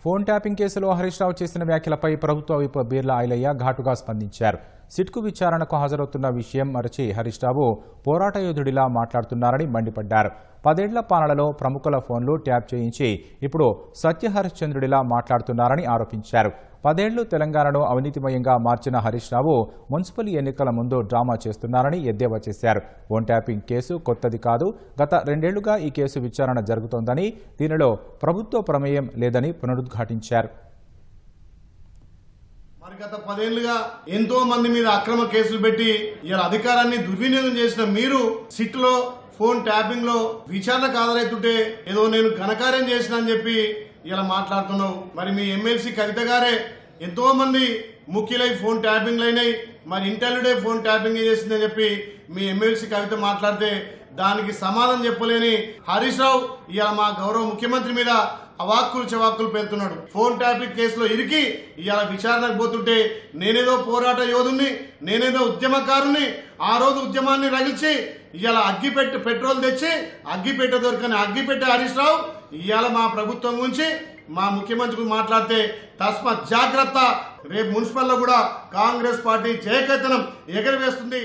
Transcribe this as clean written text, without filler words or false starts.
Phone tapping కేసులో హరీష్ రావు చేసిన వ్యాఖ్యలపై ప్రభుత్వ విప్ బీర్ల ఐలయ్య ఘాటుగా స్పందించారు. సిట్కు విచారణకు హాజరవుతున్న విషయం మరచి హరీష్ రావు పోరాట యోధుడిలా మాట్లాడుతున్నారని మండిపడ్డారు. 10 ఏళ్ల పాలనలో ప్రముఖుల ఫోన్లు ట్యాప్ చేయించి ఇప్పుడు సత్యహరిశ్చంద్రుడిలా మాట్లాడుతున్నారని ఆరోపించారు. 10 ఏళ్లు తెలంగాణను అవినీతిమయంగా మార్చిన హరీష్ రావు మున్సిపల్ ఎన్నికల ముందు డ్రామా చేస్తున్నారని ఎద్దేవా చేశారు. ఫోన్ ట్యాపింగ్ కేసు కొత్తది కాదు. గత 2 ఏళ్లుగా ఈ కేసు విచారణ జరుగుతోందని, దీనిలో ప్రభుత్వ ప్రమేయం లేదని పునరుద్ఘాటించారు. మరి గత 10 ఏళ్లుగా ఎంతో మంది మీద అక్రమ కేసులు పెట్టి ఇలా అధికారాన్ని దుర్వినియోగం చేసిన మీరు సిట్లో ఫోన్ ట్యాపింగ్ లో విచారణకు హాజరైతుంటే ఏదో నేను ఘనకార్యం చేసిన అని చెప్పి ఇలా మాట్లాడుతున్నావు. మరి మీ ఎమ్మెల్సీ కవిత గారే ఎంతో మంది ముఖ్యులై ఫోన్ ట్యాపింగ్లు అయినాయి, మరి ఇంటర్వ్యూడే ఫోన్ ట్యాపింగ్ చేసిందని చెప్పి మీ ఎమ్మెల్సీ కవిత మాట్లాడితే దానికి సమాధానం చెప్పలేని హరీష్ రావు ఇవాళ మా గౌరవ ముఖ్యమంత్రి మీద అవాక్కులు చవాక్కులు పెడుతున్నాడు. ఫోన్ ట్యాపింగ్ కేసులో ఇరికి ఇవాళ విచారణకు పోతుంటే నేనేదో పోరాట యోధుని, నేనేదో ఉద్యమకారుని, ఆ రోజు ఉద్యమాన్ని రగిల్చి ఇవాళ అగ్గిపెట్టి పెట్రోల్ తెచ్చి అగ్గిపెట్ట దొరకని అగ్గిపెట్టే హరీష్ రావు ఇవాళ మా ప్రభుత్వం గురించి మా ముఖ్యమంత్రికి మాట్లాడితే తస్మాత్ జాగ్రత్త. రేపు మున్సిపల్లో కూడా కాంగ్రెస్ పార్టీ జయకేతనం ఎగరవేస్తుంది.